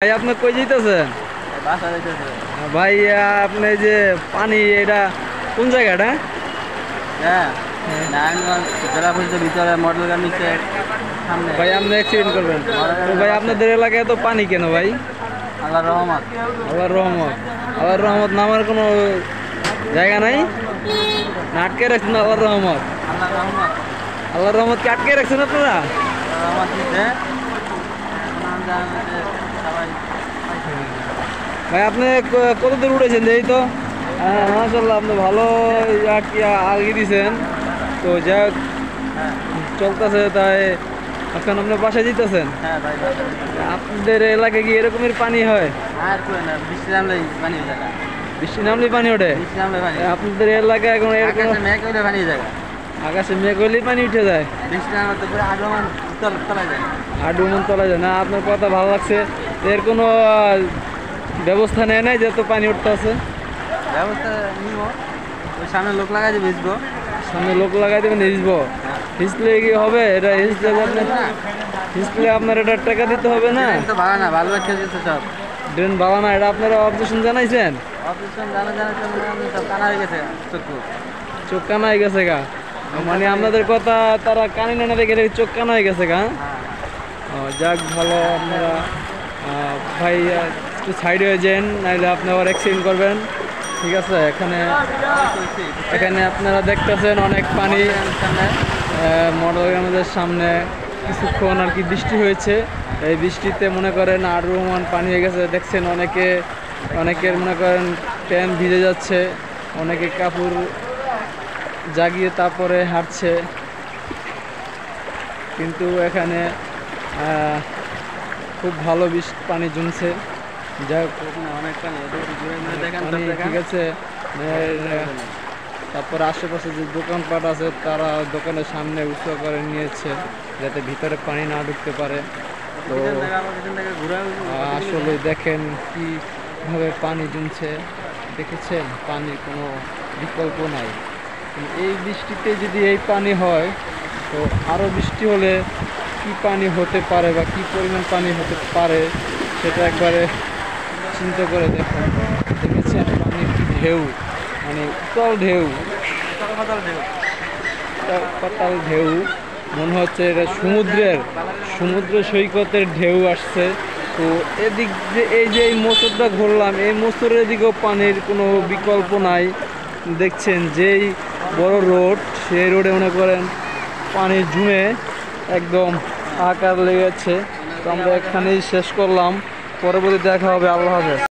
ভাই আপনি কই যাইতেছেন? বাসা যাইতেছে। ভাই আপনি যে পানি এটা কোন জায়গাটা? হ্যাঁ, নারায়ণগঞ্জ জেলা পরিষদের ভিতরে মডেল গার্মেন্টসের সামনে। ভাই আপনি অ্যাক্সিডেন্ট করবেন তো ভাই, পাশে। আপনাদের এলাকায় তো পানি কেন ভাই? আল্লাহর রহমত। আল্লাহর রহমত। আল্লাহর রহমত নামার কোনো জায়গা নাই? না আটকে রাখছেন আল্লাহর রহমত? আল্লাহর রহমত। আল্লাহর রহমতকে আটকে রাখছেন আপনারা? আল্লাহর রহমত দিতে সবাই। ভাই আপনি কত দূর উঠেছেন এই তো? মাশাআল্লাহ আপনি ভালো আলগি দিয়েছেন। তো যা হ্যাঁ চলতেছে তাই এখন আপনার বাসায় যেতেছেন? হ্যাঁ ভাই, বাসা যাইতেছে। আপনাদের এলাকায় কি এরকমের পানি হয়? আর কই না, বৃষ্টি নামলেই পানি হয়ে যায়। বৃষ্টি নামলেই পানি ওঠে? বৃষ্টি নামলে পানি। আপনাদের এলাকায় এখন এরকম আকাশে মেঘ হইলে পানি হয়ে যায়। আকাশে মেঘ হলেই পানি উঠে যায়? বৃষ্টি নামলে তো পুরো আগমন তলায় যায়। আর ডুমন তলা যায় না? আপনার কথা ভালো লাগছে। এর কোনো ব্যবস্থা নেয় নাই যত পানি উঠতে আছে? ব্যবস্থা নিব, ওই সামনে লোক লাগাই দিয়ে ভিজবো। সামনে লোক লাগাই দেবেন, হিসবো? হিসলে কি হবে? এটা হিসলে আপনার হিসলে আপনার এটা টাকা দিতে হবে না? তো ভালো না, ভালো খেয়ে যেতে সব। ড্রেন ভালো না, এটা আপনারা অবজেকশন জানাইছেন? অপারেশন জানাতে সব কানা হয়ে গেছে চক্ষু। চোখ কানা হয়ে গেছে গা? মানে আপনাদের কথা তারা কানে না দেখে দেখে চোখ কানা হয়ে গেছে গা? ও যাক ভালো। আপনারা ভাই একটু সাইড হয়ে যান, নাহলে আপনি আবার অ্যাক্সিডেন্ট করবেন। ঠিক আছে? এখানে এখানে আপনারা দেখতেছেন অনেক পানি। মডেল আমাদের সামনে কিছুক্ষণ আর কি বৃষ্টি হয়েছে। এই বৃষ্টিতে মনে করেন আর রহমান পানি হয়ে গেছে। দেখছেন অনেকের মনে করেন প্যান্ট ভিজে যাচ্ছে, অনেকে কাপড় জাগিয়ে তারপরে হাঁটছে। কিন্তু এখানে খুব ভালো পানি জমছে। যাই হোক, অনেক পানি, ঠিক আছে। তারপর আশেপাশে যে দোকানপাট আছে তারা দোকানের সামনে উঁচু করে নিয়েছে যাতে ভিতরে পানি না ঢুকতে পারে। তো আসলে দেখেন কিভাবে পানি জমছে, দেখেছেন? পানির কোনো বিকল্প নাই। এই বৃষ্টিতে যদি এই পানি হয় তো আরও বৃষ্টি হলে কি পানি হতে পারে বা কি পরিমাণ পানি হতে পারে সেটা একবারে চিন্তা করে দেখুন। দেখেছেন পানির কি ঢেউ, মানে উত্তাল ঢেউ, পাতাল ঢেউ। মনে হচ্ছে এটা সমুদ্র সৈকতের ঢেউ আসছে। তো এদিক যে এই মোচরটা ঘুরলাম, এই মোচরের দিকেও পানির কোনো বিকল্প নাই। দেখছেন যেই বড় রোড, সেই রোডে মনে করেন পানি জমে একদম আকার লেগেছে। তো আমরা এখানেই শেষ করলাম, পরবর্তী দেখা হবে। আল্লাহ হাফেজ।